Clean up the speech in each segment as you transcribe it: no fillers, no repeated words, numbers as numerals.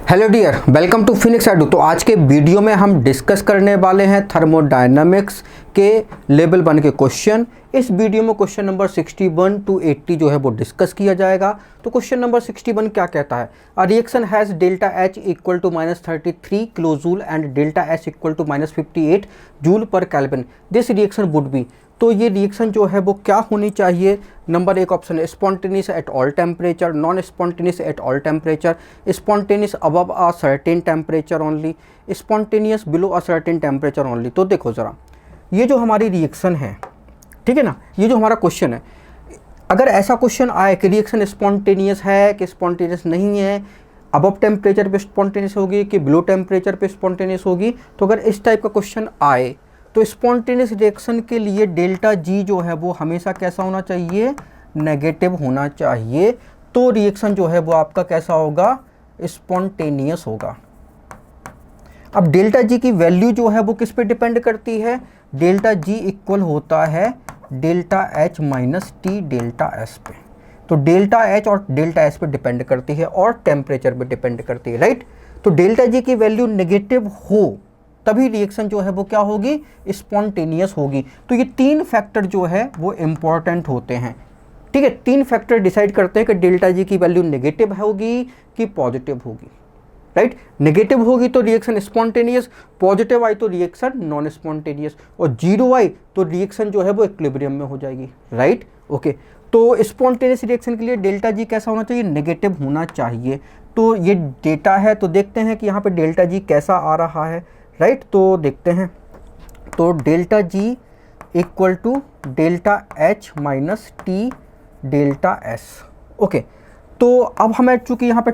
Hello dear, welcome to Phoenix Edu. तो आज के वीडियो में हम डिस्कस करने वाले हैं थर्मोडायनामिक्स के लेवल 1 के क्वेश्चन। इस वीडियो में क्वेश्चन नंबर 61 टू 80 जो है वो डिस्कस किया जाएगा। तो क्वेश्चन नंबर 61 क्या कहता है? A reaction has delta H equal to -33 kilo joule and delta S equal to -58 joule per kelvin. This reaction would be. तो ये रिएक्शन जो है वो क्या होनी चाहिए? नंबर 1 ऑप्शन है spontaneous at all temperature, non spontaneous at all temperature, spontaneous above a certain temperature only, spontaneous below a certain temperature only. तो देखो ज़रा, ये जो हमारी रिएक्शन है, ठीक है ना, ये जो हमारा क्वेश्चन है, अगर ऐसा क्वेश्चन आए कि रिएक्शन स्पॉन्टेनियस है कि स्पॉन्टेनियस नहीं है, अबव टेम्परेचर पे स्पॉन्टेनियस होगी कि बिलो टेम्परेचर पे स्पॉन्टेनियस होगी, तो अगर इस टाइप का क्वेश्चन आए तो स्पॉन्टेनियस रिएक्शन के लिए डेल्टा जी जो है वो हमेशा कैसा होना चाहिए? नेगेटिव होना चाहिए। तो रिएक्शन जो है वो आपका कैसा होगा? स्पॉन्टेनियस होगा। अब डेल्टा जी की वैल्यू जो है वो किस पे डिपेंड करती है? डेल्टा जी इक्वल होता है delta H minus T delta S पे। तो डेल्टा एच और डेल्टा एस पे डिपेंड करती है और टेम्परेचर पे डिपेंड करती है, राइट। तो डेल्टा जी की वैल्यू नेगेटिव हो तभी रिएक्शन जो है वो क्या होगी? स्पॉन्टेनियस होगी। तो ये तीन फैक्टर जो है वो इम्पॉर्टेंट होते हैं, ठीक है। तीन फैक्टर डिसाइड करते हैं कि डेल्टा जी की वैल्यू नेगेटिव होगी कि पॉजिटिव होगी, राइट। नेगेटिव होगी तो रिएक्शन स्पॉन्टेनियस, पॉजिटिव आई तो रिएक्शन नॉन स्पॉन्टेनियस, और जीरो आई तो रिएक्शन जो है वो इक्विलिब्रियम में हो जाएगी, राइट। ओके, तो स्पॉन्टेनियस रिएक्शन के लिए डेल्टा जी कैसा होना चाहिए? नेगेटिव होना चाहिए। तो ये डेटा है, तो देखते हैं कि यहाँ पे डेल्टा जी कैसा आ रहा है, राइट। तो देखते हैं, तो delta G equal to delta H minus T delta S. Okay, तो अब हमें चूँकि यहाँ पे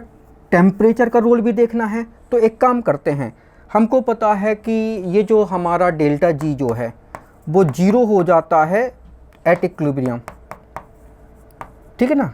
टेम्परेचर का रोल भी देखना है, तो एक काम करते हैं, हमको पता है कि ये जो हमारा डेल्टा जी जो है वो जीरो हो जाता है एट इक्विलिब्रियम, ठीक है ना।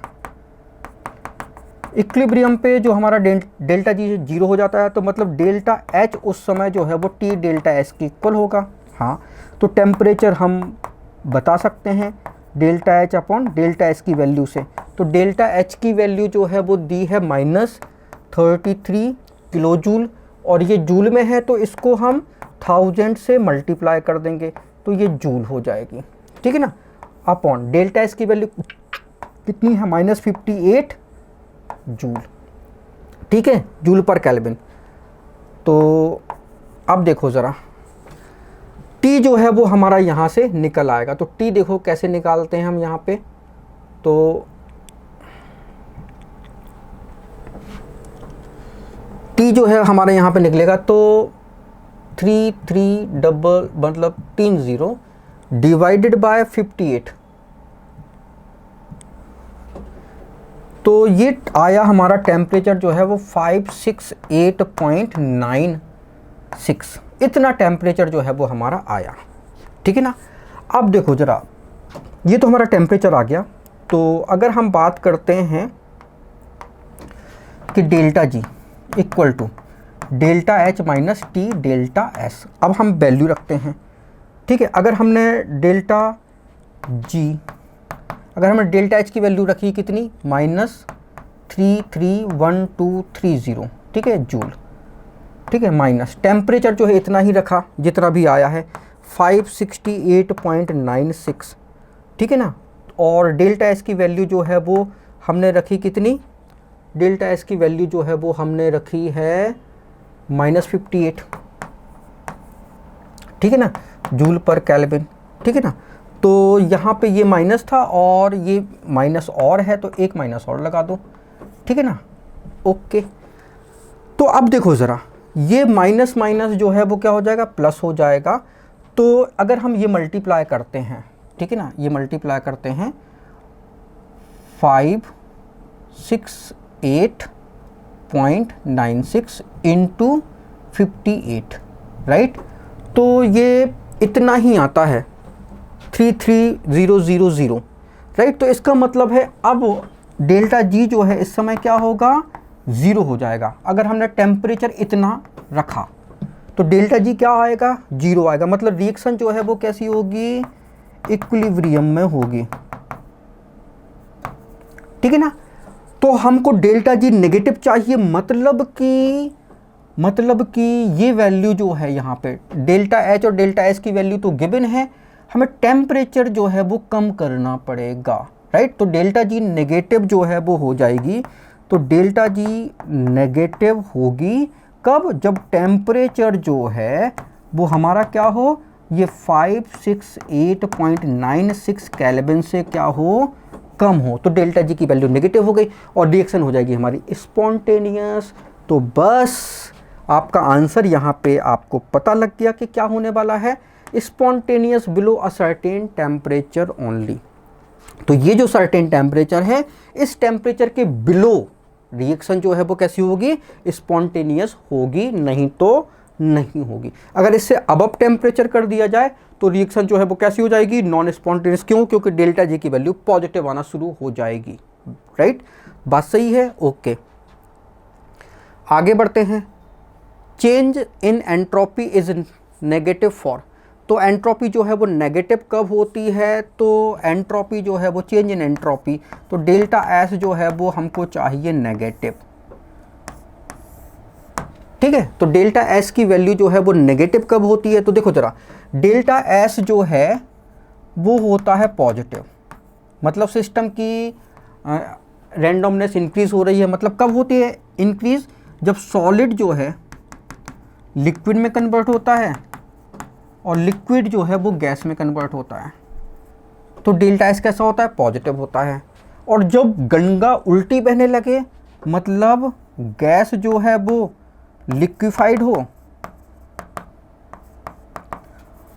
इक्विलिब्रियम पे जो हमारा डेल्टा जी जीरो हो जाता है, तो मतलब डेल्टा एच उस समय जो है वो टी डेल्टा एस के इक्वल होगा। हाँ, तो टेम्परेचर हम बता सकते हैं delta H upon delta S की वैल्यू से। तो डेल्टा एच की वैल्यू जो है वो दी है -33 किलो जूल, और ये जूल में है तो इसको हम 1000 से मल्टीप्लाई कर देंगे तो ये जूल हो जाएगी, ठीक है ना। अपॉन डेल्टा एस की वैल्यू कितनी है? -58 जूल, ठीक है, जूल पर केल्विन। तो अब देखो ज़रा, टी जो है वो हमारा यहाँ से निकल आएगा। तो टी देखो कैसे निकालते हैं हम यहाँ पे। तो टी जो है हमारे यहाँ पे निकलेगा, तो 3 डबल मतलब 30 डिवाइडेड बाय 58, तो ये आया हमारा टेम्परेचर जो है वो 568.96। इतना टेम्परेचर जो है वो हमारा आया, ठीक है ना। अब देखो ज़रा, ये तो हमारा टेम्परेचर आ गया। तो अगर हम बात करते हैं कि delta G equal to delta H minus T delta S, अब हम वैल्यू रखते हैं, ठीक है। अगर हमने डेल्टा एच की वैल्यू रखी कितनी? -331230, ठीक है, जूल, ठीक है, माइनस टेम्परेचर जो है इतना ही रखा जितना भी आया है 568.96, ठीक है ना। और डेल्टा एस की वैल्यू जो है वो हमने रखी कितनी? डेल्टा एस की वैल्यू जो है वो हमने रखी है -58, ठीक है ना, जूल पर केल्विन, ठीक है ना। तो यहाँ पे ये माइनस था और ये माइनस और है, तो एक माइनस और लगा दो, ठीक है ना। ओके, तो अब देखो ज़रा, ये माइनस माइनस जो है वो क्या हो जाएगा? प्लस हो जाएगा। तो अगर हम ये मल्टीप्लाई करते हैं, ठीक है ना, ये मल्टीप्लाई करते हैं 568.96 इंटू 58, राइट। तो ये इतना ही आता है 33000, राइट। तो इसका मतलब है अब डेल्टा जी जो है इस समय क्या होगा? ज़ीरो हो जाएगा। अगर हमने टेम्परेचर इतना रखा तो डेल्टा जी क्या आएगा? जीरो आएगा। मतलब रिएक्शन जो है वो कैसी होगी? इक्विलिब्रियम में होगी, ठीक है ना। तो हमको डेल्टा जी नेगेटिव चाहिए, मतलब कि ये वैल्यू जो है यहाँ पे डेल्टा एच और डेल्टा एस की वैल्यू तो गिवन है, हमें टेम्परेचर जो है वो कम करना पड़ेगा, राइट। तो डेल्टा जी नेगेटिव जो है वो हो जाएगी, तो डेल्टा जी नेगेटिव होगी कब, जब टेम्परेचर जो है वो हमारा क्या हो, ये 568.96 केल्विन से क्या हो, कम हो, तो डेल्टा जी की वैल्यू नेगेटिव हो गई और रिएक्शन हो जाएगी हमारी स्पॉन्टेनियस। तो बस आपका आंसर यहाँ पे आपको पता लग गया कि क्या होने वाला है, spontaneous below a certain temperature only. तो ये जो सर्टेन टेम्परेचर है, इस टेम्परेचर के बिलो रिएक्शन जो है वो कैसी होगी, स्पॉन्टेनियस होगी, नहीं तो नहीं होगी। अगर इससे अबव टेम्परेचर कर दिया जाए तो रिएक्शन जो है वो कैसी हो जाएगी, नॉन स्पॉन्टेनियस। क्यों, क्योंकि डेल्टा जी की वैल्यू पॉजिटिव आना शुरू हो जाएगी, राइट। बात सही है, ओके। आगे बढ़ते हैं। Change in entropy is negative for, तो एंट्रोपी जो है वो नेगेटिव कब होती है, तो एंट्रोपी जो है वो चेंज इन एंट्रोपी, तो डेल्टा एस जो है वो हमको चाहिए नेगेटिव, ठीक है। तो डेल्टा एस की वैल्यू जो है वो नेगेटिव कब होती है, तो देखो जरा, डेल्टा एस जो है वो होता है पॉजिटिव, मतलब सिस्टम की रैंडमनेस इंक्रीज हो रही है। मतलब कब होती है इंक्रीज, जब सॉलिड जो है लिक्विड में कन्वर्ट होता है और लिक्विड जो है वो गैस में कन्वर्ट होता है, तो डेल्टा एस कैसा होता है, पॉजिटिव होता है। और जब गंगा उल्टी बहने लगे, मतलब गैस जो है वो लिक्विफाइड हो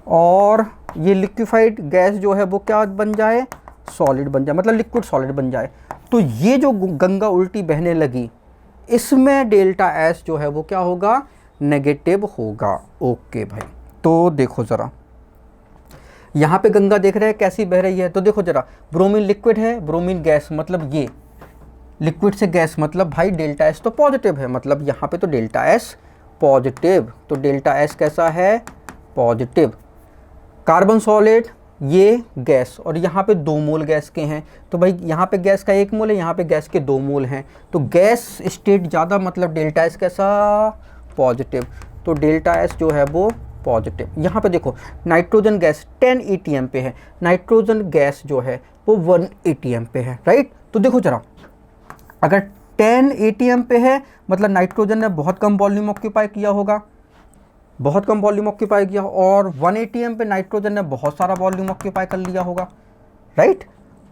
और ये लिक्विफाइड गैस जो है वो क्या बन जाए, सॉलिड बन जाए, मतलब लिक्विड सॉलिड बन जाए, तो ये जो गंगा उल्टी बहने लगी, इसमें डेल्टा एस जो है वो क्या होगा, नेगेटिव होगा। ओके भाई, तो देखो ज़रा, यहाँ पे गंगा देख रहे हैं कैसी बह रही है, तो देखो ज़रा, ब्रोमीन लिक्विड है, ब्रोमीन गैस, मतलब ये लिक्विड से गैस, मतलब भाई डेल्टा एस तो पॉजिटिव है, मतलब यहाँ पे तो डेल्टा एस पॉजिटिव, तो डेल्टा एस कैसा है, पॉजिटिव। कार्बन सॉलिड, ये गैस, और यहाँ पे 2 मोल गैस के हैं, तो भाई यहाँ पे गैस का 1 मोल है, यहाँ पे गैस के 2 मोल हैं, तो गैस स्टेट ज़्यादा, मतलब डेल्टा एस कैसा, पॉजिटिव, तो डेल्टा एस जो है वो पॉजिटिव। यहाँ पे देखो नाइट्रोजन गैस 10 ATM पे है, नाइट्रोजन गैस जो है वो 1 ATM पे है, राइट। तो देखो जरा, अगर 10 ATM पे है मतलब नाइट्रोजन ने बहुत कम वॉल्यूम ऑक्यूपाई किया होगा, बहुत कम वॉल्यूम ऑक्यूपाई किया, और 1 ATM पे नाइट्रोजन ने बहुत सारा वॉल्यूम ऑक्यूपाई कर लिया होगा, राइट।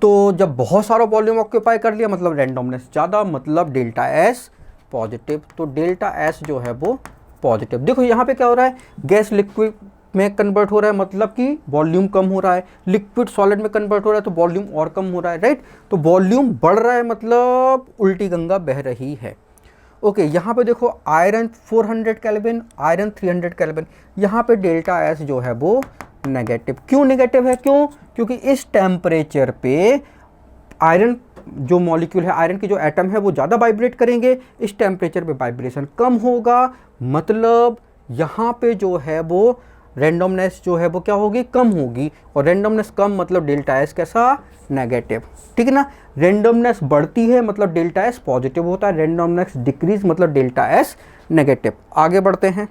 तो जब बहुत सारा वॉल्यूम ऑक्यूपाई कर लिया मतलब रैंडमनेस ज़्यादा, मतलब डेल्टा एस पॉजिटिव, तो डेल्टा एस जो है वो पॉजिटिव। देखो यहाँ पे क्या हो रहा है, गैस लिक्विड में कन्वर्ट हो रहा है, मतलब कि वॉल्यूम कम हो रहा है, लिक्विड सॉलिड में कन्वर्ट हो रहा है तो वॉल्यूम और कम हो रहा है, राइट। तो वॉल्यूम बढ़ रहा है, मतलब उल्टी गंगा बह रही है। ओके, यहाँ पे देखो आयरन 400 केल्विन, आयरन 300 केल्विन, यहाँ पे डेल्टा एस जो है वो नेगेटिव। क्यों नेगेटिव है, क्यों, क्योंकि इस टेम्परेचर पे आयरन जो मॉलिक्यूल है, आयरन के जो एटम है वो ज़्यादा वाइब्रेट करेंगे, इस टेम्परेचर पे वाइब्रेशन कम होगा, मतलब यहाँ पे जो है वो रैंडमनेस जो है वो क्या होगी, कम होगी, और रैंडमनेस कम मतलब डेल्टा एस कैसा, नेगेटिव, ठीक है ना। रैंडमनेस बढ़ती है मतलब डेल्टा एस पॉजिटिव होता है, रैंडमनेस डिक्रीज मतलब डेल्टा एस नेगेटिव। आगे बढ़ते हैं।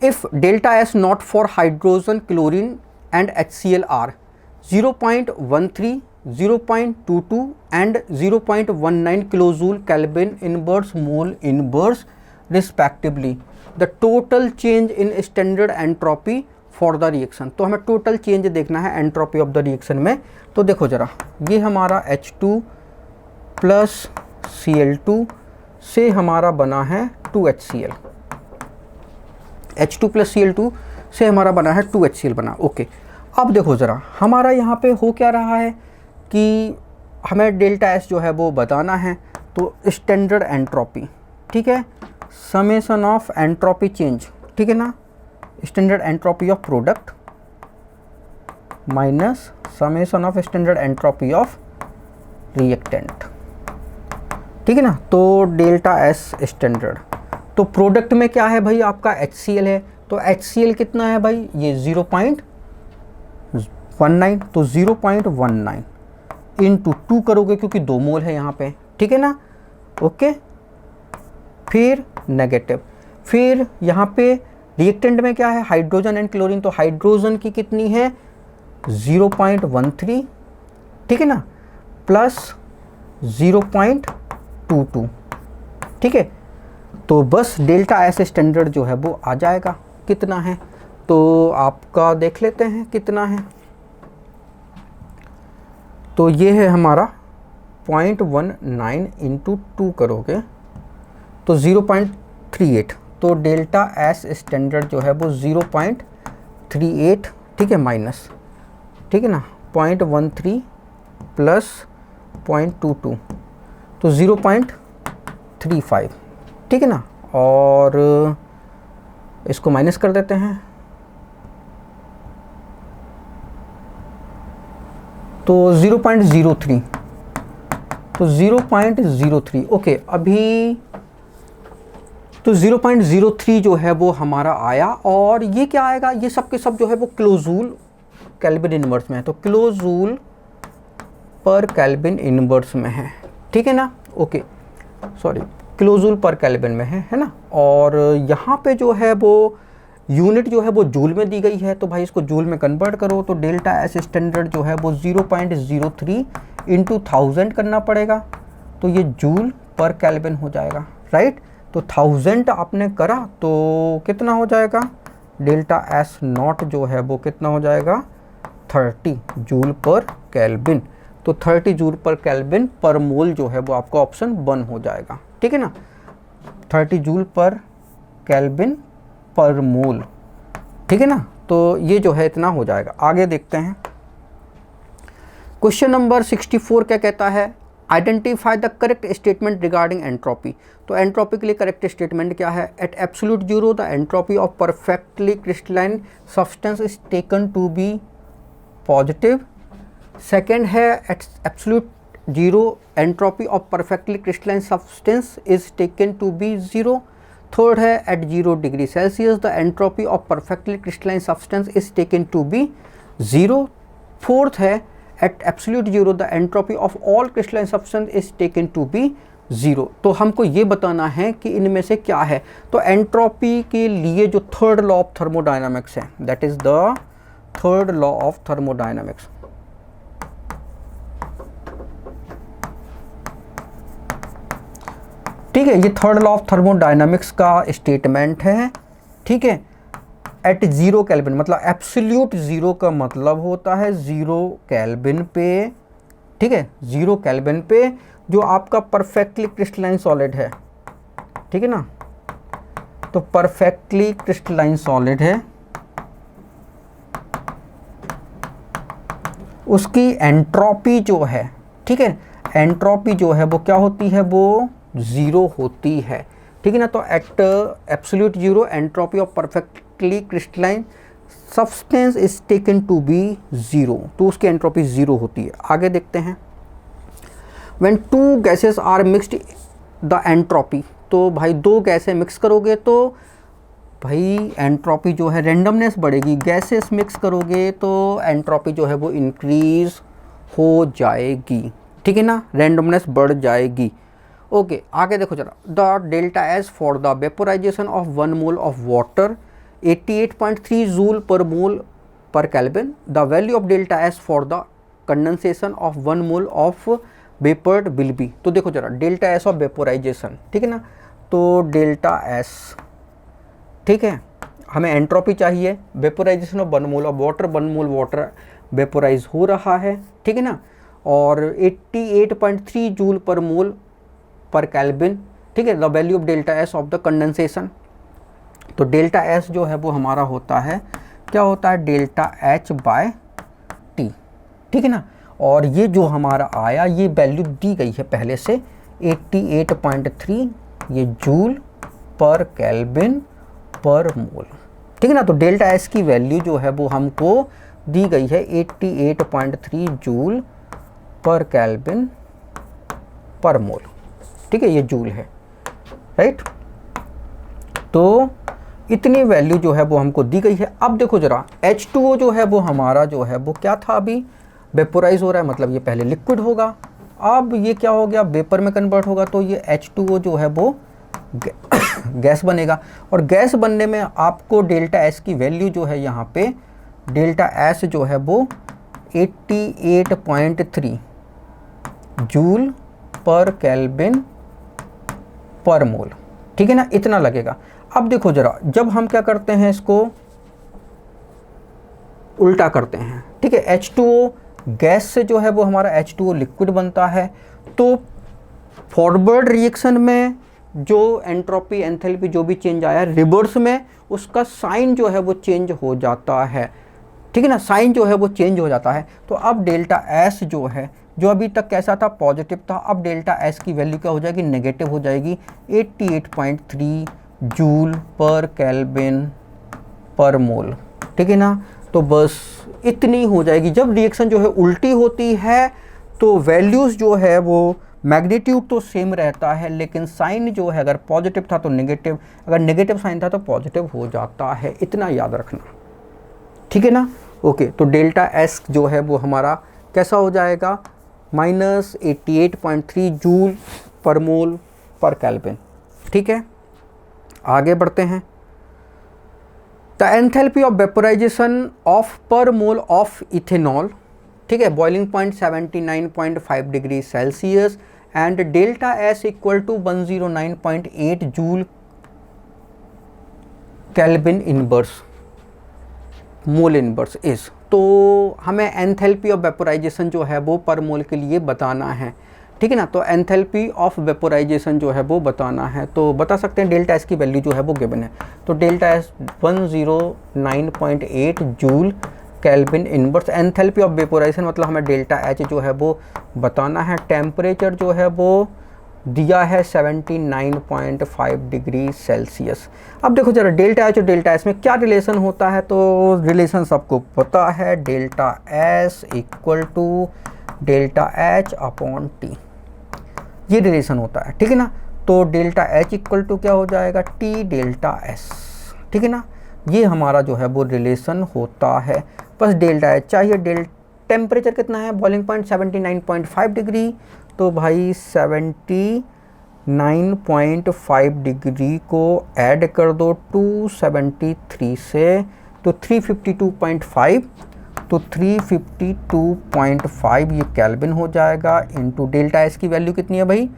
If delta S naught for hydrogen, chlorine and HCl are 0.13, 0.22 and 0.19 kilojoule kelvin inverse mole inverse respectively, the total change in standard entropy for the reaction. तो हमें total change देखना है entropy of the reaction में। तो देखो जरा, ये हमारा H2 प्लस Cl2 से हमारा बना है 2HCl, H2 प्लस Cl2 से हमारा बना है 2HCl बना। ओके, अब देखो ज़रा, हमारा यहाँ पे हो क्या रहा है कि हमें डेल्टा एस जो है वो बताना है, तो स्टैंडर्ड एंट्रोपी, ठीक है, समेशन ऑफ एंट्रोपी चेंज, ठीक है ना, standard entropy of product minus summation of standard entropy of reactant, ठीक है ना। तो डेल्टा एस स्टैंडर्ड, तो प्रोडक्ट में क्या है भाई, आपका HCl है, तो HCl कितना है भाई, ये 0.19, तो 0.19, इंटू 2 करोगे क्योंकि 2 मोल है यहाँ पे, ठीक है ना, ओके। फिर नेगेटिव, फिर यहाँ पे रिएक्टेंट में क्या है, हाइड्रोजन एंड क्लोरीन, तो हाइड्रोजन की कितनी है 0.13, ठीक है ना, प्लस 0.22, ठीक है। तो बस डेल्टा एस स्टैंडर्ड जो है वो आ जाएगा, कितना है तो आपका देख लेते हैं कितना है। तो ये है हमारा 0.19 इंटू 2 करोगे तो 0.38, तो डेल्टा एस स्टैंडर्ड जो है वो 0.38, ठीक है, माइनस, ठीक है ना, 0.13 प्लस 0.22 तो 0.35, ठीक है ना, और इसको माइनस कर देते हैं तो 0.03, तो 0.03, ओके। अभी तो 0.03 जो है वो हमारा आया, और ये क्या आएगा, ये सब के सब जो है वो किलोजूल केल्विन इनवर्स में है, तो किलोजूल पर केल्विन इनवर्स में है, ठीक है ना, ओके, सॉरी, किलोजूल पर केल्विन में है ना। और यहाँ पे जो है वो यूनिट जो है वो जूल में दी गई है, तो भाई इसको जूल में कन्वर्ट करो, तो डेल्टा एस स्टैंडर्ड जो है वो 0.03 इंटू 1000 करना पड़ेगा, तो ये जूल पर केल्विन हो जाएगा, राइट। तो 1000 आपने करा तो कितना हो जाएगा, डेल्टा एस नॉट जो है वो कितना हो जाएगा 30 जूल पर केल्विन, तो 30 जूल पर केल्विन पर मोल जो है वो आपका ऑप्शन 1 हो जाएगा, ठीक है ना, 30 जूल पर केल्विन पर मोल, ठीक है ना। तो ये जो है इतना हो जाएगा। आगे देखते हैं, क्वेश्चन नंबर 64 क्या कहता है, identify the correct statement regarding entropy. तो एंट्रोपी के लिए करेक्ट स्टेटमेंट क्या है, at absolute zero the entropy of perfectly crystalline substance is taken to be positive. Second है at absolute zero entropy of perfectly crystalline substance is taken to be zero. Third है at 0 degree Celsius the entropy of perfectly crystalline substance is taken to be zero. Fourth है at absolute zero the entropy of all crystalline substance is taken to be zero. तो हमको ये बताना है कि इनमें से क्या है। तो एंट्रोपी के लिए जो थर्ड लॉ ऑफ थर्मोडायनामिक्स है, that is the third law of thermodynamics. ठीक है, ये थर्ड लॉ ऑफ थर्मोडायनामिक्स का स्टेटमेंट है, ठीक है। एट 0 केल्विन, मतलब एब्सोल्यूट जीरो का मतलब होता है 0 केल्विन पे, ठीक है, 0 केल्विन पे जो आपका परफेक्टली क्रिस्टलाइन सॉलिड है, ठीक है ना, तो परफेक्टली क्रिस्टलाइन सॉलिड है, उसकी एंट्रोपी जो है, ठीक है, एंट्रोपी जो है वो क्या होती है, वो 0 होती है, ठीक है ना। तो at absolute zero entropy of perfectly crystalline substance is taken to be 0, तो उसकी एंट्रोपी 0 होती है। आगे देखते हैं, when 2 gases are mixed the entropy, तो भाई 2 गैसें मिक्स करोगे तो भाई एंट्रोपी जो है रेंडमनेस बढ़ेगी, गैसेस मिक्स करोगे तो एंट्रोपी जो है वो इंक्रीज हो जाएगी, ठीक है ना, रेंडमनेस बढ़ जाएगी। ओके, आगे देखो जरा, the delta S for the vaporisation of 1 mole of water 88.3 joule पर मोल पर kelvin, the value of delta S for the condensation of 1 mole of vapour will be. तो देखो जरा, डेल्टा एस ऑफ वेपोराइजेशन, ठीक है ना, तो डेल्टा एस, ठीक है, हमें एंट्रोपी चाहिए, vaporisation of 1 mole of water, 1 mole water vaporise हो रहा है, ठीक है ना, और 88.3 जूल पर मोल पर केल्विन, ठीक है, the value of delta S of the condensation. तो डेल्टा एस जो है वो हमारा होता है, क्या होता है, डेल्टा एच बाय टी, ठीक है ना, और ये जो हमारा आया ये वैल्यू दी गई है पहले से 88.3 ये जूल पर केल्विन पर मोल, ठीक है ना। तो डेल्टा एस की वैल्यू जो है वो हमको दी गई है 88.3 जूल पर केल्विन पर मोल, ठीक है, ये जूल है, राइट। तो इतनी वैल्यू जो है वो हमको दी गई है। अब देखो जरा, H2O जो है वो हमारा जो है वो क्या था, अभी वेपोराइज हो रहा है मतलब ये पहले लिक्विड होगा, अब ये क्या हो गया, वेपर में कन्वर्ट होगा, तो ये H2O जो है वो गैस बनेगा। और गैस बनने में आपको डेल्टा एस की वैल्यू जो है यहाँ पे डेल्टा एस जो है वो 88.3 जूल पर केल्विन पर मोल, ठीक है ना, इतना लगेगा। अब देखो जरा, जब हम क्या करते हैं, इसको उल्टा करते हैं, ठीक है, H2O गैस से जो है वो हमारा H2O लिक्विड बनता है, तो फॉरवर्ड रिएक्शन में जो एंट्रोपी एंथैल्पी जो भी चेंज आया, रिवर्स में उसका साइन जो है वो चेंज हो जाता है, ठीक है ना, साइन जो है वो चेंज हो जाता है। तो अब डेल्टा एस जो है, जो अभी तक कैसा था, पॉजिटिव था, अब डेल्टा एस की वैल्यू क्या हो जाएगी, नेगेटिव हो जाएगी, 88.3 जूल पर केल्विन पर मोल, ठीक है ना। तो बस इतनी हो जाएगी। जब रिएक्शन जो है उल्टी होती है तो वैल्यूज़ जो है वो मैग्नीट्यूड तो सेम रहता है, लेकिन साइन जो है अगर पॉजिटिव था तो नेगेटिव, अगर नेगेटिव साइन था तो पॉजिटिव हो जाता है, इतना याद रखना, ठीक है ना। ओके, तो डेल्टा एस जो है वो हमारा कैसा हो जाएगा, -88.3 जूल पर मोल पर केल्विन, ठीक है। आगे बढ़ते हैं। The enthalpy of vaporisation of per mole of ethanol, ठीक है, boiling point 79.5 degree Celsius and delta S equal to 109.8 joule kelvin inverse mole inverse is. तो हमें एंथैल्पी ऑफ वेपोराइजेशन जो है वो पर मोल के लिए बताना है, ठीक है ना। तो एंथैल्पी ऑफ वेपोराइजेशन जो है वो बताना है, तो बता सकते हैं डेल्टा एस की वैल्यू जो है वो गिवन है, तो delta S 109.8 joule kelvin inverse. Enthalpy of vaporisation मतलब हमें डेल्टा एच जो है वो बताना है। टेम्परेचर जो है वो दिया है 79.5 डिग्री सेल्सियस। अब देखो जरा डेल्टा एच और डेल्टा एस में क्या रिलेशन होता है, तो रिलेशन सबको पता है, delta S equal to delta H upon T, ये रिलेशन होता है, ठीक है ना। तो डेल्टा एच इक्वल टू क्या हो जाएगा, टी डेल्टा एस, ठीक है ना, ये हमारा जो है वो रिलेशन होता है। बस डेल्टा एच चाहिए। टेम्परेचर कितना है, बॉइलिंग पॉइंट 79.5 डिग्री, तो भाई 79.5 डिग्री को ऐड कर दो 273 से, तो 352.5, तो 352.5 ये केल्विन हो जाएगा, इनटू डेल्टा एस की वैल्यू कितनी है भाई,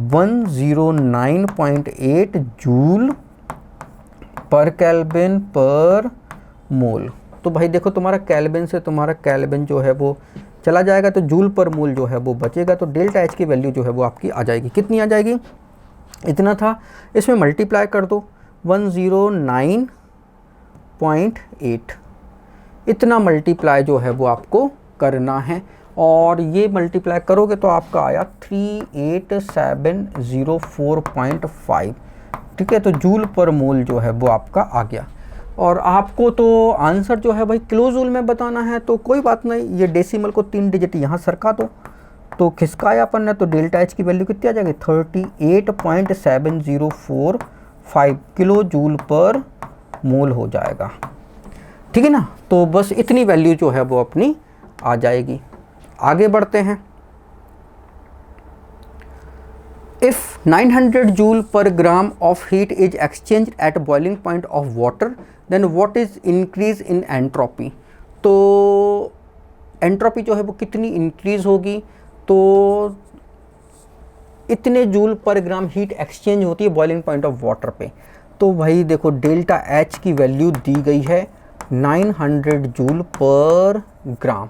109.8 जूल पर केल्विन पर मोल। तो भाई देखो तुम्हारा केल्विन से तुम्हारा केल्विन जो है वो चला जाएगा, तो जूल पर मोल जो है वो बचेगा, तो डेल्टा एच की वैल्यू जो है वो आपकी आ जाएगी। कितनी आ जाएगी, इतना था, इसमें मल्टीप्लाई कर दो 109.8, इतना मल्टीप्लाई जो है वो आपको करना है, और ये मल्टीप्लाई करोगे तो आपका आया 38704.5, ठीक है। तो जूल पर मोल जो है वो आपका आ गया, और आपको तो आंसर जो है भाई किलो जूल में बताना है, तो कोई बात नहीं, ये डेसिमल को 3 डिजिट यहाँ सरका दो, तो खिसकाया अपन ने, तो डेल्टा एच की वैल्यू कितनी आ जाएगी, 38.7045 किलो जूल पर मोल हो जाएगा, ठीक है ना। तो बस इतनी वैल्यू जो है वो अपनी आ जाएगी। आगे बढ़ते हैं। If 900 joule per gram of heat is exchanged at boiling point of water, then what is increase in entropy? तो एंट्रोपी जो है वो कितनी इंक्रीज होगी, तो इतने जूल पर ग्राम हीट एक्सचेंज होती है बॉइलिंग पॉइंट ऑफ वाटर पे। तो भाई देखो डेल्टा एच की वैल्यू दी गई है 900 जूल पर ग्राम,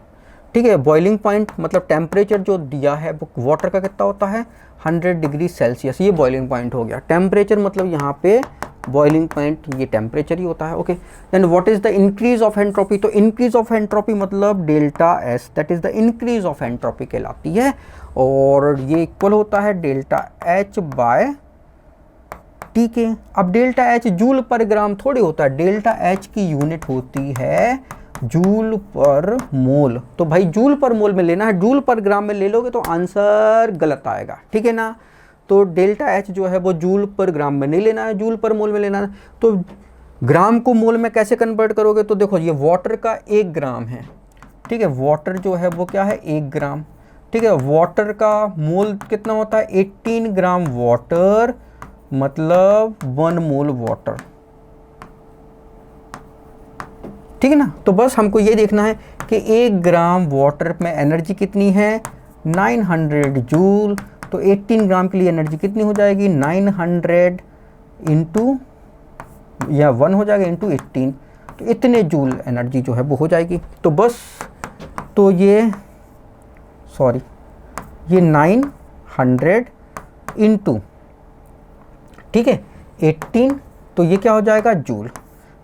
ठीक है। बॉइलिंग पॉइंट मतलब टेम्परेचर जो दिया है वो वाटर का कितना होता है, 100 डिग्री सेल्सियस, ये बॉइलिंग पॉइंट हो गया। टेम्परेचर मतलब यहाँ पे बॉइलिंग पॉइंट ये टेम्परेचर ही होता है, okay. Then what is the increase of entropy, तो इंक्रीज ऑफ एंट्रोपी मतलब delta S, that is the increase of entropy कहलाती है, और ये इक्वल होता है डेल्टा एच बाय टी के। अब डेल्टा एच जूल पर ग्राम थोड़ी होता है, डेल्टा एच की यूनिट होती है जूल पर मोल, तो भाई जूल पर मोल में लेना है, जूल पर ग्राम में ले लोगे तो आंसर गलत आएगा, ठीक है ना। तो डेल्टा एच जो है वो जूल पर ग्राम में नहीं लेना है, जूल पर मोल में लेना है। तो ग्राम को मोल में कैसे कन्वर्ट करोगे, तो देखो ये वाटर का 1 ग्राम है, ठीक है, वाटर जो है वो क्या है 1 ग्राम, ठीक है। वाटर का मोल कितना होता है 18 ग्राम वाटर, मतलब 1 मोल वाटर, ठीक है ना। तो बस हमको ये देखना है कि 1 ग्राम वाटर में एनर्जी कितनी है 900 जूल। तो 18 ग्राम के लिए एनर्जी कितनी हो जाएगी 900 इंटू, या 1 हो जाएगा इंटू 18, तो इतने जूल एनर्जी जो है वो हो जाएगी। तो बस, तो ये सॉरी ये 900 इंटू, ठीक है 18, तो ये क्या हो जाएगा joule,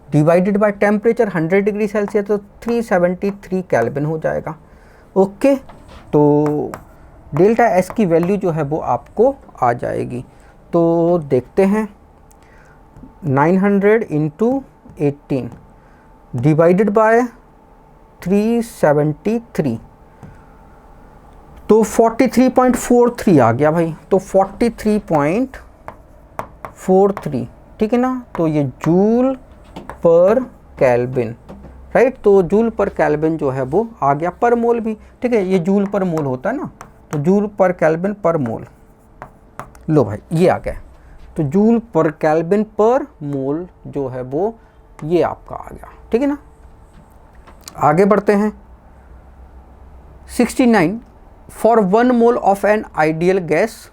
divided by temperature 100 degree Celsius, तो 373 केल्विन हो जाएगा। ओके, तो डेल्टा एस की वैल्यू जो है वो आपको आ जाएगी। तो देखते हैं 900 इंटू 18 डिवाइडेड बाय 373, तो 43.43 आ गया भाई। तो 43.43, ठीक है ना। तो ये जूल पर केल्विन, राइट। तो जूल पर केल्विन जो है वो आ गया, पर मोल भी, ठीक है, ये जूल पर मोल होता है ना, तो जूल पर केल्विन पर मोल, लो भाई ये आ गया। तो जूल पर केल्विन पर मोल जो है वो ये आपका आ गया, ठीक है ना। आगे बढ़ते हैं 69, for 1 mole of an ideal gas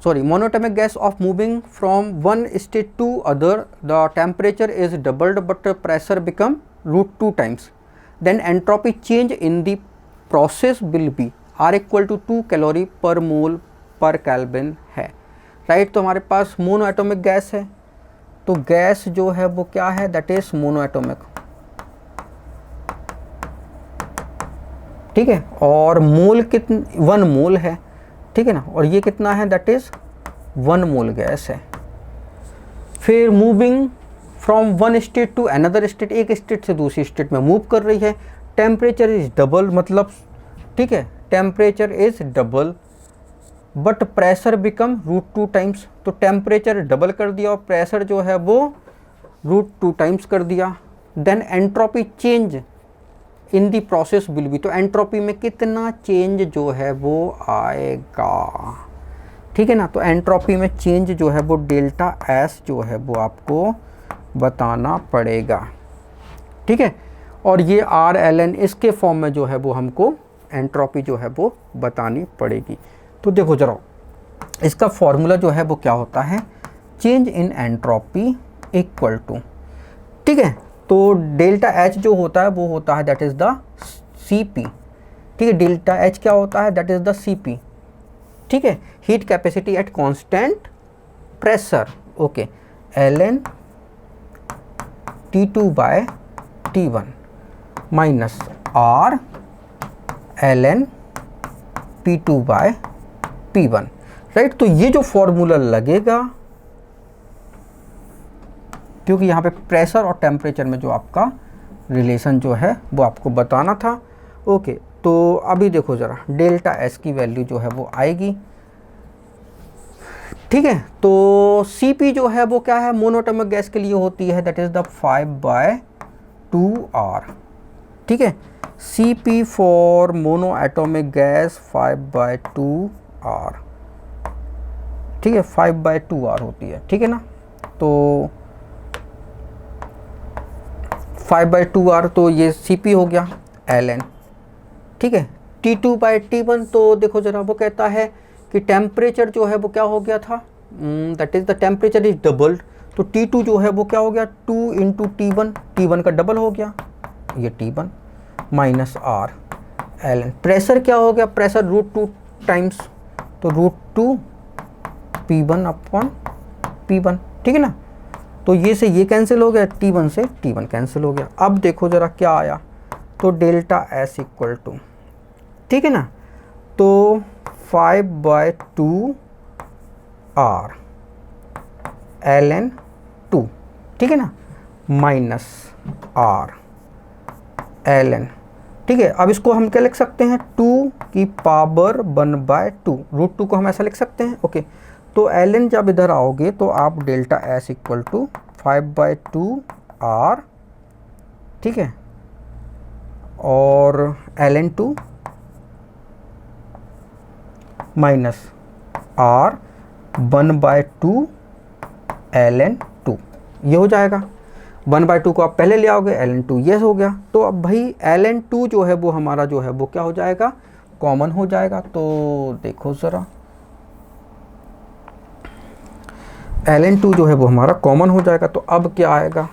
monatomic gas of moving from one state to other, the temperature is doubled but pressure become √2 times, then entropy change in the process will be R equal to 2 calorie पर मोल पर kelvin है, right. तो हमारे पास mono atomic gas है, तो gas जो है वो क्या है दैट इज मोनो एटॉमिक, ठीक है। और मोल कितन 1 मोल है, ठीक है ना, और ये कितना है दैट इज 1 मोल गैस है। फिर moving from one state to another state, एक स्टेट से दूसरी स्टेट में मूव कर रही है, टेम्परेचर इज डबल, मतलब ठीक है temperature is double but pressure become √2 times, तो टेम्परेचर डबल कर दिया और प्रेशर जो है वो √2 टाइम्स कर दिया। Then entropy change in the process will be, तो एंट्रोपी में कितना चेंज जो है वो आएगा, ठीक है ना। तो एंट्रोपी में चेंज जो है वो डेल्टा एस जो है वो आपको बताना पड़ेगा, ठीक है। और ये आर एल एन इसके फॉर्म में जो है वो हमको एंट्रोपी जो है वो बतानी पड़ेगी। तो देखो जरा इसका फॉर्मूला जो है वो क्या होता है, change in entropy equal to, ठीक है। तो डेल्टा एच जो होता है वो होता है that is the C P, ठीक है। डेल्टा एच क्या होता है that is the C P, ठीक है, heat capacity at constant pressure, okay. L N T2 by T1 minus R L N P2 by P1, right. तो ये जो फॉर्मूला लगेगा, क्योंकि यहाँ पे प्रेशर और टेम्परेचर में जो आपका रिलेशन जो है वो आपको बताना था, ओके। तो अभी देखो ज़रा डेल्टा एस की वैल्यू जो है वो आएगी, ठीक है। तो Cp जो है वो क्या है मोनोटॉमिक गैस के लिए होती है दैट इज़ द 5/2R, ठीक है। Cp for mono atomic gas 5/2R, ठीक है 5/2R होती है, ठीक है ना। तो 5/2R, तो ये Cp हो गया Ln, ठीक है। T2/T1, तो देखो जरा वो कहता है कि टेम्परेचर जो है वो क्या हो गया था that is the temperature is doubled, तो T2 जो है वो क्या हो गया 2 इंटू T1, T1 का डबल हो गया ये T1 minus are Ln। Pressure क्या हो गया, प्रेशर √2 टाइम्स, तो √2 P1 अपॉन P1, ठीक है ना। तो ये से ये कैंसिल हो गया, T1 से T1 कैंसिल हो गया। अब देखो ज़रा क्या आया, तो डेल्टा एस इक्वल टू, ठीक है ना, तो 5/2R Ln2, ठीक है ना, माइनस आर Ln, ठीक है। अब इसको हम क्या लिख सकते हैं 2 की पावर 1/2, √2 को हम ऐसा लिख सकते हैं, ओके। तो Ln जब इधर आओगे तो आप delta S equal to 5/2R, ठीक है, और Ln2 माइनस R 1/2 Ln2, ये हो जाएगा। 1/2 को आप पहले ले आओगे, Ln2 ये हो गया। तो अब भाई Ln2 जो है वो हमारा जो है वो क्या हो जाएगा, कॉमन हो जाएगा। तो देखो ज़रा, Ln2 जो है वो हमारा कॉमन हो जाएगा। तो अब क्या आएगा,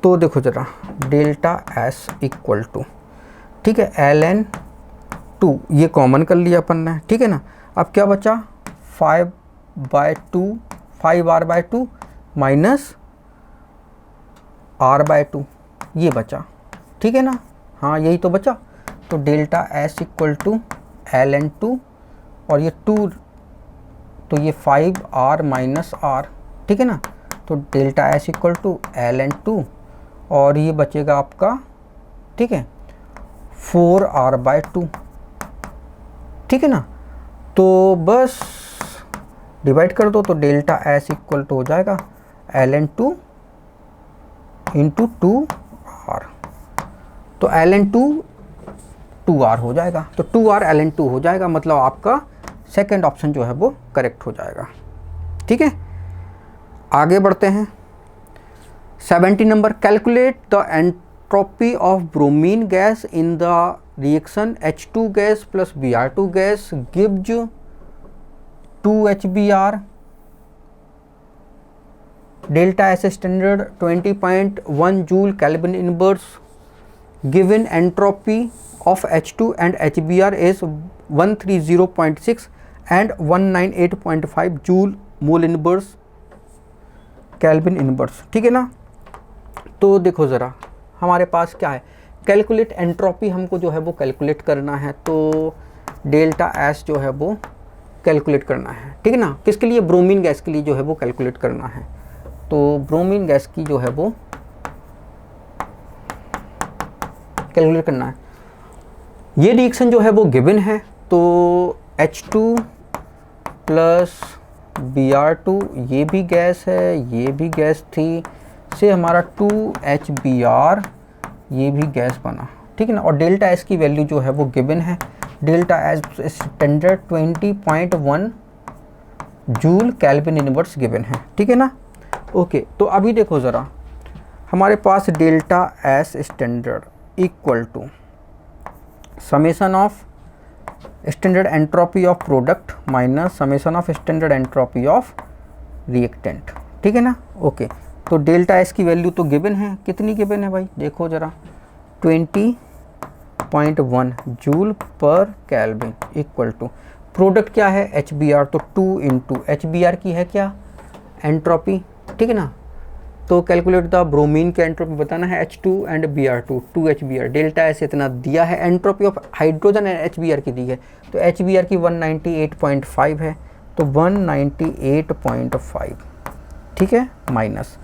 तो देखो ज़रा, डेल्टा एस इक्वल टू, ठीक है, Ln2 ये कॉमन कर लिया अपन ने, ठीक है ना। अब क्या बचा, 5R/2 माइनस R/2 ये बचा, ठीक है ना। हाँ यही तो बचा। तो delta S equal to Ln2 और ये 2, तो ये 5R माइनस R, ठीक है ना। तो delta S equal to Ln2 और ये बचेगा आपका, ठीक है, 4R/2, ठीक है ना। तो बस डिवाइड कर दो, तो डेल्टा एस इक्वल टू हो जाएगा Ln2 इंटू 2R। तो Ln2 2R हो जाएगा, तो 2R Ln2 हो जाएगा, मतलब आपका सेकंड ऑप्शन जो है वो करेक्ट हो जाएगा, ठीक है। आगे बढ़ते हैं। 70 number, calculate the entropy of bromine gas in the reaction H2 gas plus Br2 gas gives 2 HBr, delta S standard 20.1 joule kelvin inverse, given entropy of H2 and HBr is 130.6 and 198.5 joule mole inverse kelvin inverse, ठीक है ना। तो देखो ज़रा, हमारे पास क्या है, calculate entropy हमको जो है वो कैलकुलेट करना है। तो डेल्टा एस जो है वो कैलकुलेट करना है, ठीक है ना। किसके लिए, ब्रोमीन गैस के लिए जो है वो कैलकुलेट करना है। तो ब्रोमीन गैस की जो है वो कैलकुलेट करना है। ये रिएक्शन जो है वो गिवन है, तो H2 प्लस Br2 ये भी गैस है, ये भी गैस थी, से हमारा 2HBr ये भी गैस बना, ठीक है ना। और डेल्टा एस की वैल्यू जो है वो गिवन है, delta S standard 20.1 joule kelvin inverse given है, ठीक है ना। ओके, तो अभी देखो ज़रा, हमारे पास delta S standard equal to summation of standard entropy of product minus summation of standard entropy of reactant, ठीक है ना। ओके, तो डेल्टा एस की वैल्यू तो गिवन है, कितनी गिवन है भाई, देखो ज़रा, 20.1 joule per kelvin equal to product क्या है HBr, तो 2 इंटू HBr की है क्या, एंट्रोपी, ठीक है ना। तो कैलकुलेट द ब्रोमीन की एंट्रोपी बताना है H2 and Br2 2HBr, delta S इतना दिया है, entropy of hydrogen and HBr की दी है, तो HBr की 198.5 है, तो 198.5, ठीक है, माइनस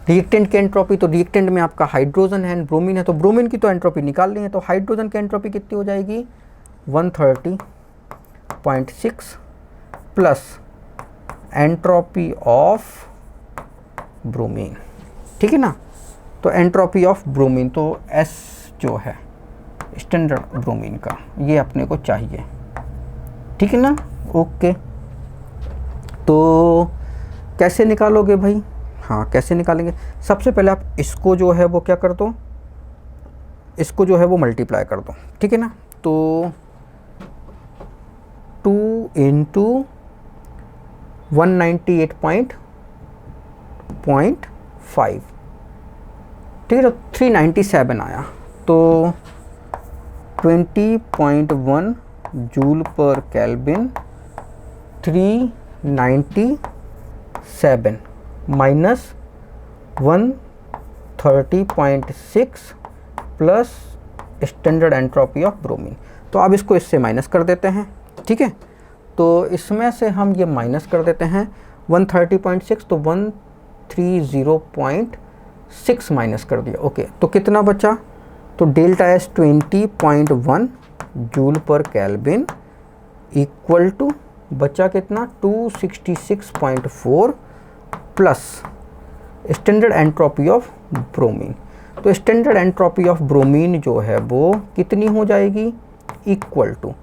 रिएक्टेंट की एंट्रोपी, तो रिएक्टेंट में आपका हाइड्रोजन है, ब्रोमीन है, तो ब्रोमीन की तो एंट्रोपी निकाल ली है, तो हाइड्रोजन की एंट्रोपी कितनी हो जाएगी 130.6 प्लस एंट्रोपी ऑफ ब्रोमीन, ठीक है ना। तो एंट्रोपी ऑफ ब्रोमीन, तो एस जो है स्टैंडर्ड ब्रोमीन का, ये अपने को चाहिए, ठीक है ना। ओके, तो कैसे निकालोगे भाई, हाँ कैसे निकालेंगे, सबसे पहले आप इसको जो है वो क्या कर दो, इसको जो है वो मल्टीप्लाई कर दो, ठीक है ना। तो 2 इंटू 198.5, ठीक है, तो 397 आया, तो 20.1 joule per kelvin 397 minus 130.6 plus standard entropy of bromine. तो अब इसको इससे माइनस कर देते हैं, ठीक है। तो इसमें से हम ये माइनस कर देते हैं 130.6, तो 130.6 माइनस कर दिया। ओके, तो कितना बचा, तो delta S 20.1 joule per kelvin equal to बचा कितना 266.4 plus standard entropy of bromine. तो स्टैंडर्ड एंट्रोपी ऑफ ब्रोमीन जो है वो कितनी हो जाएगी, इक्वल टू,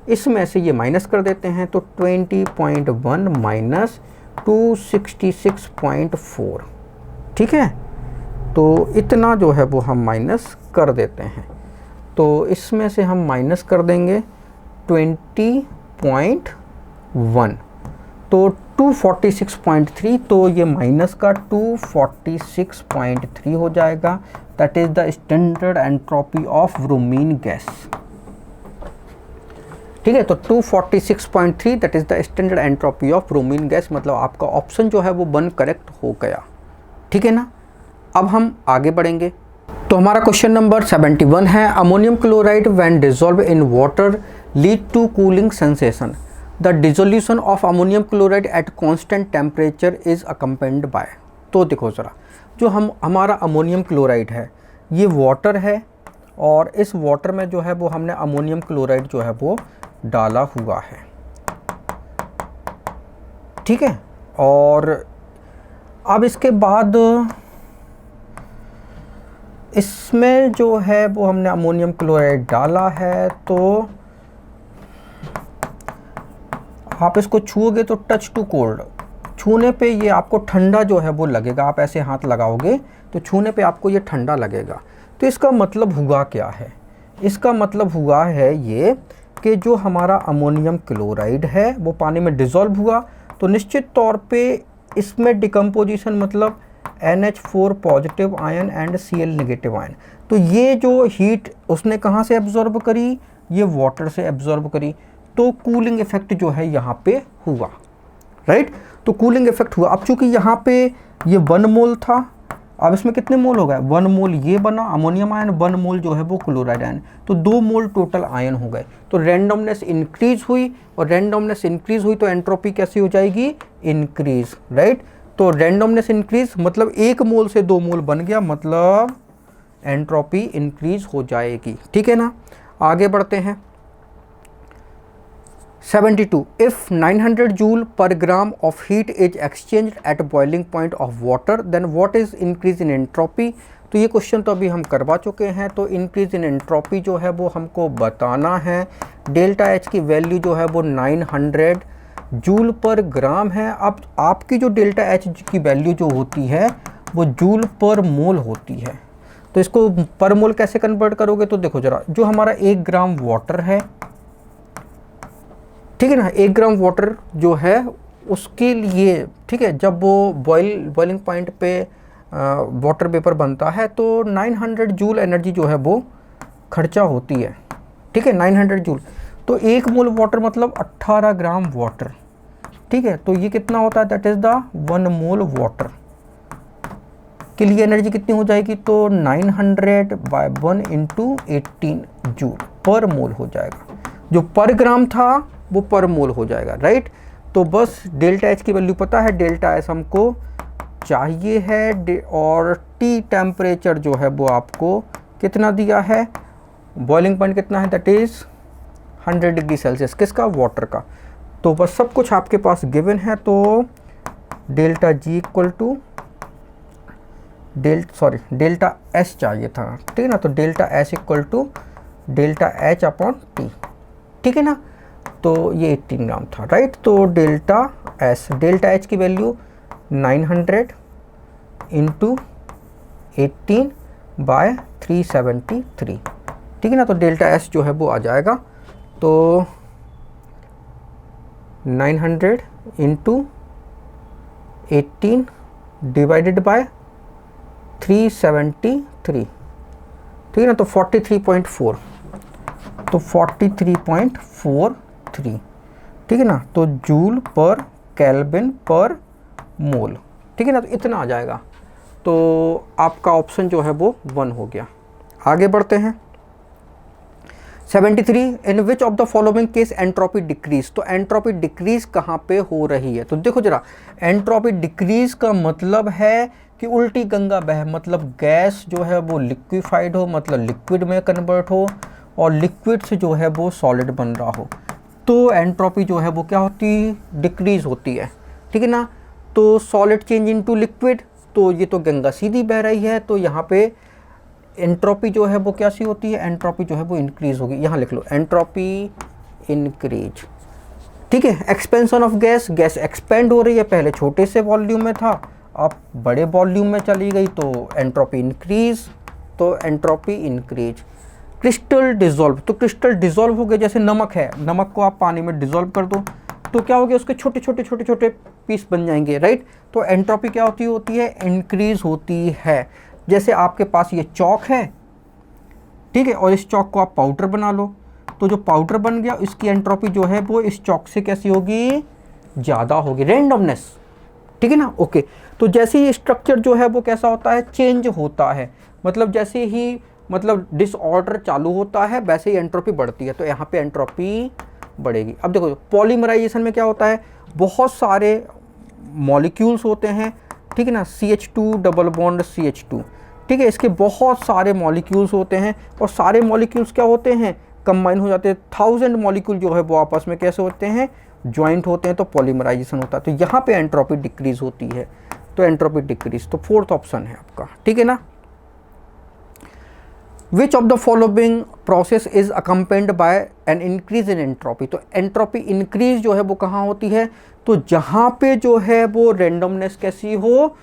इसमें से ये माइनस कर देते हैं तो 20.1 माइनस 266.4, ठीक है। तो इतना जो है वो हम माइनस कर देते हैं, तो इसमें से हम माइनस कर देंगे 20.1, तो 246.3, तो ये माइनस का 246.3 हो जाएगा। That is the standard entropy of bromine gas, ठीक है। तो 246.3 that is the standard entropy of bromine gas, मतलब आपका ऑप्शन जो है वो 1 करेक्ट हो गया, ठीक है ना। अब हम आगे बढ़ेंगे, तो हमारा क्वेश्चन नंबर 71 है, ammonium chloride when dissolve in water lead to cooling sensation, the dissolution of ammonium chloride at constant temperature is accompanied by. तो देखो ज़रा, जो हमारा अमोनियम क्लोराइड है ये वाटर है, और इस वाटर में जो है वो हमने अमोनियम क्लोराइड जो है वो डाला हुआ है, ठीक है। और अब इसके बाद इसमें जो है वो हमने अमोनियम क्लोराइड डाला है, तो आप इसको छुओगे तो टच टू कोल्ड, छूने पे ये आपको ठंडा जो है वो लगेगा। आप ऐसे हाथ लगाओगे तो छूने पे आपको ये ठंडा लगेगा। तो इसका मतलब हुआ क्या है, इसका मतलब हुआ है ये कि जो हमारा अमोनियम क्लोराइड है वो पानी में डिज़ोल्व हुआ, तो निश्चित तौर पे इसमें डिकम्पोजिशन मतलब NH4 positive ion and Cl negative ion, तो ये जो हीट उसने कहाँ से एब्जॉर्ब करी, ये वाटर से एब्जॉर्ब करी, तो कूलिंग इफेक्ट जो है यहाँ पे हुआ, राइट। तो कूलिंग इफेक्ट हुआ। अब चूंकि यहाँ पे ये 1 मोल था, अब इसमें कितने मोल हो गए, 1 मोल ये बना अमोनियम आयन, 1 मोल जो है वो क्लोराइड आयन, तो 2 मोल टोटल आयन हो गए। तो रैंडमनेस इंक्रीज हुई, और रैंडमनेस इंक्रीज हुई तो एंट्रोपी कैसी हो जाएगी, इंक्रीज, राइट। तो रैंडमनेस इंक्रीज मतलब 1 मोल से 2 मोल बन गया, मतलब एंट्रोपी इंक्रीज हो जाएगी, ठीक है ना। आगे बढ़ते हैं। 72, if 900 joule per gram of heat is exchanged at boiling point of water, then what is increase in entropy? तो ये क्वेश्चन तो अभी हम करवा चुके हैं। तो इंक्रीज इन एंट्रोपी जो है वो हमको बताना है। डेल्टा एच की वैल्यू जो है वो 900 जूल पर ग्राम है। अब आपकी जो डेल्टा एच की वैल्यू जो होती है वो जूल पर मोल होती है, तो इसको पर मोल कैसे कन्वर्ट करोगे, तो देखो जरा, जो हमारा 1 ग्राम वाटर है, ठीक है ना, 1 ग्राम वाटर जो है उसके लिए, ठीक है, जब वो बॉइलिंग पॉइंट पे वाटर वेपर बनता है तो 900 जूल एनर्जी जो है वो खर्चा होती है, ठीक है, 900 जूल। तो 1 मोल वाटर मतलब 18 ग्राम वाटर, ठीक है। तो ये कितना होता है, that is the 1 mole water के लिए एनर्जी कितनी हो जाएगी, तो 900/1 × 18 जूल पर मोल हो जाएगा। जो पर ग्राम था वो पर मोल हो जाएगा, राइट। तो बस डेल्टा एच की वैल्यू पता है, डेल्टा एस हमको चाहिए है, और टी टेम्परेचर जो है वो आपको कितना दिया है, बॉइलिंग पॉइंट कितना है, दैट इज़ 100 डिग्री सेल्सियस, किसका, वाटर का। तो बस सब कुछ आपके पास गिवन है। तो delta G equal to delta S चाहिए था, ठीक है ना। तो delta S equal to delta H upon T, ठीक है ना। तो ये 18 ग्राम था, राइट। तो डेल्टा एच की वैल्यू 900 × 18/373, ठीक है ना। तो डेल्टा एस जो है वो आ जाएगा, तो 900 × 18 / 373, ठीक है ना। तो 43.4, तो 43.43, ठीक है ना। तो जूल पर केल्विन पर मोल, ठीक है ना। तो इतना आ जाएगा। तो आपका ऑप्शन जो है वो 1 हो गया। आगे बढ़ते हैं। 73, in which of the following case entropy decrease. तो एंट्रोपी डिक्रीज कहाँ पे हो रही है, तो देखो जरा, एंट्रोपी डिक्रीज का मतलब है कि उल्टी गंगा बह, मतलब गैस जो है वो लिक्विफाइड हो, मतलब लिक्विड में कन्वर्ट हो, और लिक्विड से जो है वो सॉलिड बन रहा हो, तो एंट्रोपी जो है वो क्या होती है, डिक्रीज होती है, ठीक है ना। तो सॉलिड चेंज इनटू लिक्विड, तो ये तो गंगा सीधी बह रही है, तो यहाँ पे एंट्रोपी जो है वो कैसी होती है, एंट्रोपी जो है वो इंक्रीज होगी। यहाँ लिख लो एंट्रोपी इंक्रीज, ठीक है। Expansion of gas, gas expand हो रही है, पहले छोटे से वॉल्यूम में था अब बड़े वॉल्यूम में चली गई तो एंट्रोपी इंक्रीज, तो एंट्रोपी इंक्रीज। क्रिस्टल डिजोल्व, तो क्रिस्टल डिजोल्व हो गए, जैसे नमक है, नमक को आप पानी में डिजोल्व कर दो तो क्या हो गया, उसके छोटे छोटे छोटे छोटे पीस बन जाएंगे, राइट। तो एंट्रोपी क्या होती है इंक्रीज होती है। जैसे आपके पास ये चौक है, ठीक है, और इस चौक को आप पाउडर बना लो, तो जो पाउडर बन गया इसकी एंट्रोपी जो है वो इस चौक से कैसी होगी, ज़्यादा होगी, रेंडमनेस, ठीक है ना, ओके। तो जैसे ही स्ट्रक्चर जो है वो कैसा होता है, चेंज होता है, मतलब जैसे ही मतलब डिसऑर्डर चालू होता है वैसे ही एंट्रोपी बढ़ती है, तो यहाँ पे एंट्रोपी बढ़ेगी। अब देखो पॉलीमराइजेशन में क्या होता है, बहुत सारे मॉलिक्यूल्स होते हैं, ठीक है ना, CH2 डबल बॉन्ड CH2, ठीक है, इसके बहुत सारे मॉलिक्यूल्स होते हैं और सारे मॉलिक्यूल्स क्या होते हैं, कंबाइन हो जाते हैं, 1000 मॉलिक्यूल जो है वो आपस में कैसे होते हैं, ज्वाइंट होते हैं, तो पॉलीमराइजेशन होता है, तो यहाँ पे एंट्रोपी डिक्रीज होती है, तो एंट्रोपी डिक्रीज, तो फोर्थ ऑप्शन है आपका, ठीक है ना। Which of the following process is accompanied by an increase in entropy, तो एंट्रोपी इंक्रीज जो है वो कहाँ होती है, तो जहाँ पे जो है वो रेंडमनेस कैसी हो,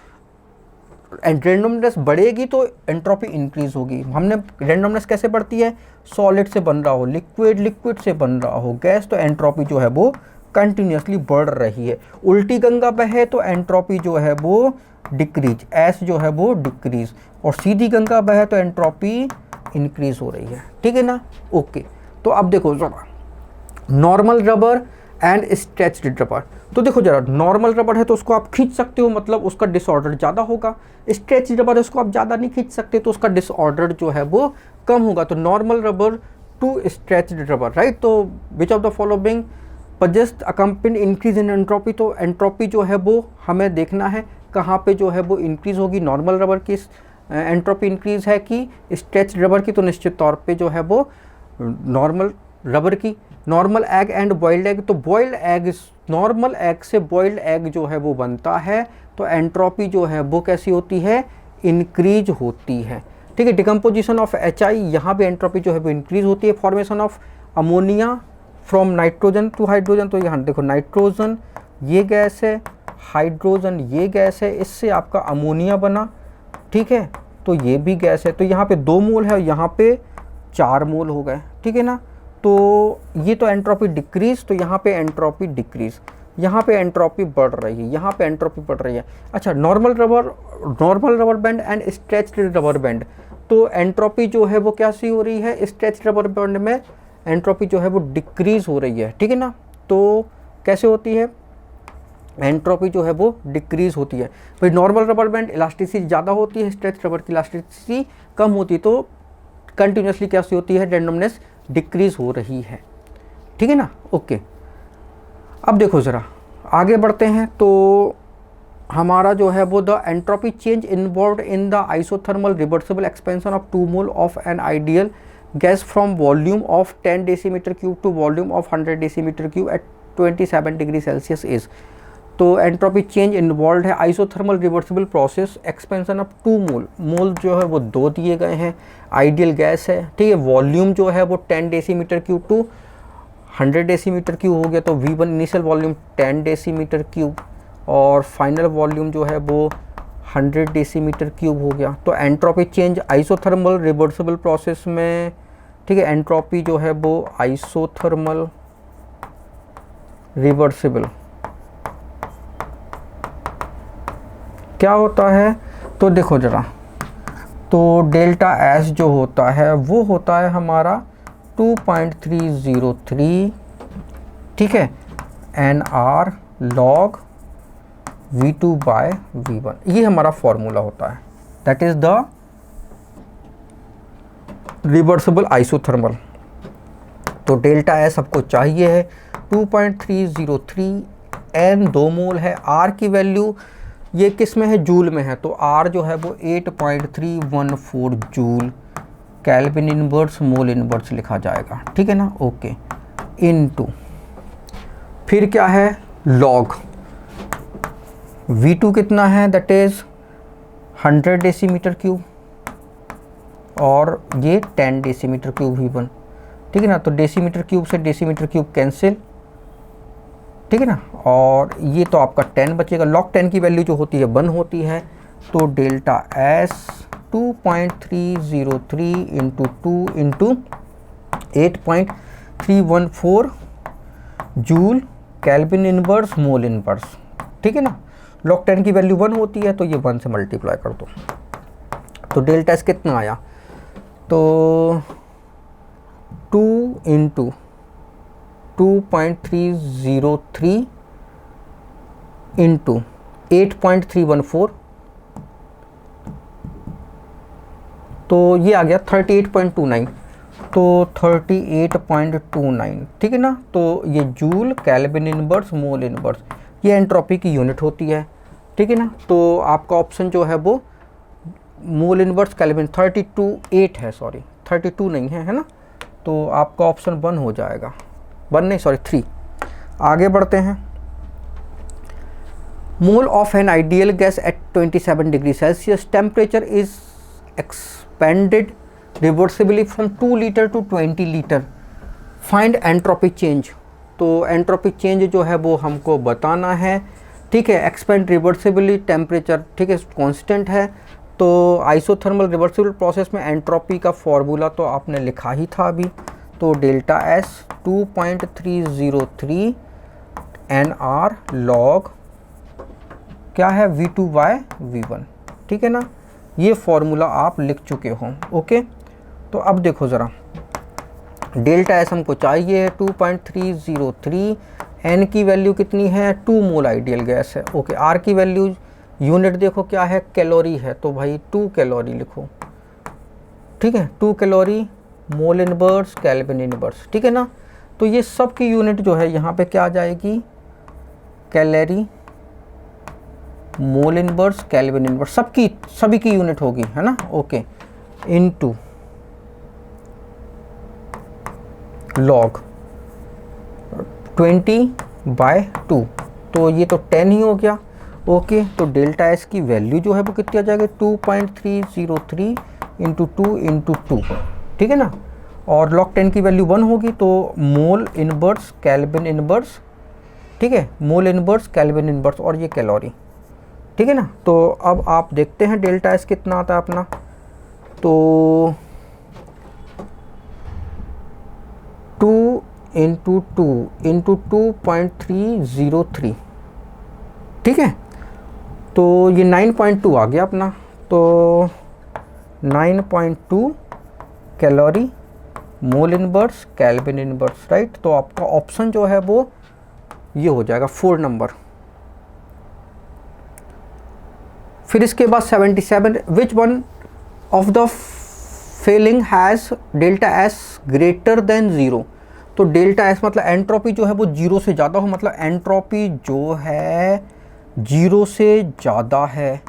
रेंडमनेस बढ़ेगी तो एंट्रोपी इंक्रीज होगी। हमने रेंडमनेस कैसे बढ़ती है, सॉलिड से बन रहा हो, लिक्विड, लिक्विड से बन रहा हो गैस, तो एंट्रोपी जो है वो कंटिन्यूसली बढ़ रही है। उल्टी गंगा बहे तो एंट्रोपी जो है वो डिक्रीज, एस जो है वो डिक्रीज, और सीधी गंगा बहे तो एंट्रोपी इंक्रीज हो रही है, ठीक है ना, ओके। तो अब देखो जरा normal rubber and stretched rubber, तो देखो जरा नॉर्मल रबर है तो उसको आप खींच सकते हो, मतलब उसका डिसऑर्डर ज़्यादा होगा, स्ट्रेच्ड रबर है उसको आप ज़्यादा नहीं खींच सकते तो उसका डिसऑर्डर जो है वो कम होगा, तो normal rubber to stretched rubber, right. तो विच ऑफ द फॉलोइंग पजेस्ट अकम्पेंड इंक्रीज इन एंट्रोपी, तो एंट्रोपी जो है वो हमें देखना है कहाँ पे जो है वो इंक्रीज होगी, नॉर्मल रबर की एंट्रोपी इंक्रीज है कि स्ट्रेच रबर की, तो निश्चित तौर पे जो है वो नॉर्मल रबर की। Normal egg and boiled egg, तो बॉइल्ड एग, नॉर्मल एग से बॉइल्ड एग जो है वो बनता है, तो एंट्रोपी जो है वो कैसी होती है, इंक्रीज होती है, ठीक है। डिकम्पोजिशन ऑफ HI, यहाँ पे एंट्रोपी जो है वो इंक्रीज होती है। Formation of ammonia from nitrogen to hydrogen, तो यहाँ देखो नाइट्रोजन ये गैस है, हाइड्रोजन ये गैस है, इससे आपका अमोनिया बना, ठीक है, तो ये भी गैस है, तो यहाँ पे 2 मोल है और यहाँ पे 4 मोल हो गए, ठीक है ना। तो ये तो एंट्रोपी डिक्रीज, तो यहाँ पे एंट्रोपी डिक्रीज, यहाँ पे एंट्रोपी बढ़ रही है, यहाँ पे एंट्रोपी बढ़ रही है। अच्छा, normal rubber band and stretched rubber band, तो एंट्रोपी जो है वो कैसी हो रही है, स्ट्रेच्ड रबर बैंड में एंट्रोपी जो है वो डिक्रीज हो रही है, ठीक है ना। तो कैसे होती है, एंट्रोपी जो है वो डिक्रीज होती है। भाई नॉर्मल रबर बैंड इलास्टिसिटी ज़्यादा होती है, स्ट्रेच रबर की इलास्टिसिटी कम होती है, तो कंटिन्यूसली कैसी होती है, रेंडमनेस डिक्रीज हो रही है, ठीक है ना, ओके। अब देखो ज़रा आगे बढ़ते हैं, तो हमारा जो है वो the entropy change involve in the isothermal reversible expansion of 2 mole of an ideal gas from volume of 10 decimetre cube to volume of 100 decimetre cube at 27 degree Celsius is, तो एंट्रोपी चेंज इन्वॉल्व है isothermal reversible process expansion of 2 mole, mole जो है वो 2 दिए गए हैं, ideal gas है, ठीक है, वॉल्यूम जो है वो 10 decimetre cube to 100 decimetre cube हो गया, तो V1 initial volume 10 decimetre cube और फाइनल वॉल्यूम जो है वो 100 डेसीमीटर क्यूब हो गया। तो entropy change isothermal reversible process में, ठीक है, एंट्रोपी जो है वो आइसोथर्मल रिवर्सिबल क्या होता है, तो देखो ज़रा, तो डेल्टा एस जो होता है वो होता है हमारा 2.303, ठीक है, NR log V2 bye V1, ये हमारा फॉर्मूला होता है, that is the reversible isothermal. तो डेल्टा एस सबको चाहिए है 2.303, N 2 मोल है, R की वैल्यू ये किस में है, जूल में है, तो R जो है वो 8.314 joule, kelvin inverse mole inverse लिखा जाएगा, ठीक है ना, ओके, इनटू फिर क्या है लॉग V2 कितना है, दैट इज 100 डेसीमीटर क्यूब और ये 10 डेसीमीटर क्यूब V1, ठीक है ना। तो डेसीमीटर क्यूब से डेसीमीटर क्यूब कैंसिल, ठीक है ना। और ये तो आपका 10 बचेगा। log 10 की वैल्यू जो होती है 1 होती है, तो delta S 2.303 into 2 into 8.314 joule kelvin inverse mole inverse, ठीक है ना। log 10 की वैल्यू 1 होती है, तो ये 1 से मल्टीप्लाई कर दो, तो डेल्टा S कितना आया, तो 2 इंटू 2.303 इंटू 8.314, तो ये आ गया 38.29, तो 38.29, ठीक है ना। तो ये joule kelvin inverse mole inverse, ये एंट्रोपी की यूनिट होती है, ठीक है ना। तो आपका ऑप्शन जो है वो मोल इनवर्स केल्विन 32.8 है, सॉरी 32 नहीं है, है ना। तो आपका ऑप्शन 1 हो जाएगा, 1 नहीं सॉरी 3। आगे बढ़ते हैं। Mole of an ideal gas at 27 degree Celsius, temperature is expanded reversibly from 2 litre to 20 litre, find entropy change. तो एंट्रोपी चेंज जो है वो हमको बताना है, ठीक है। एक्सपेंड रिवर्सिबली, टेम्परेचर ठीक है कांस्टेंट है, तो आइसोथर्मल रिवर्सिबल प्रोसेस में एंट्रोपी का फॉर्मूला तो आपने लिखा ही था अभी, तो डेल्टा S 2.303 NR लॉग क्या है V2/V1, ठीक है ना। ये फॉर्मूला आप लिख चुके हो, ओके। तो अब देखो ज़रा, डेल्टा S हमको चाहिए 2.303, N की वैल्यू कितनी है 2 मोल आइडियल गैस है, ओके। R की वैल्यू यूनिट देखो क्या है, कैलोरी है, तो भाई 2 कैलोरी लिखो, ठीक है। 2 calorie mole inverse kelvin inverse, ठीक है ना। तो ये सब की यूनिट जो है यहाँ पे क्या आ जाएगी, calorie mole inverse kelvin inverse, सभी की यूनिट होगी, है ना, ओके। इनटू लॉग 20/2, तो ये तो 10 ही हो गया, ओके। तो डेल्टा S की वैल्यू जो है वो कितनी आ जाएगी 2.303 इंटू 2 इंटू 2, ठीक है ना। और log 10 की वैल्यू 1 होगी, तो मोल इनवर्स केल्विन इनवर्स, ठीक है, मोल इनवर्स केल्विन इनवर्स, और ये कैलोरी, ठीक है ना। तो अब आप देखते हैं डेल्टा S कितना आता है अपना, तो 2 इंटू 2 इंटू 2.303, ठीक है। तो ये 9.2 आ गया अपना, तो 9.2 calorie mole inverse kelvin inverse, right. तो आपका ऑप्शन जो है वो ये हो जाएगा 4 नंबर। फिर इसके बाद 77, which one of the following has delta S greater than 0। तो डेल्टा S मतलब एंट्रोपी जो है वो 0 से ज़्यादा हो, मतलब एंट्रोपी जो है 0 से ज़्यादा है,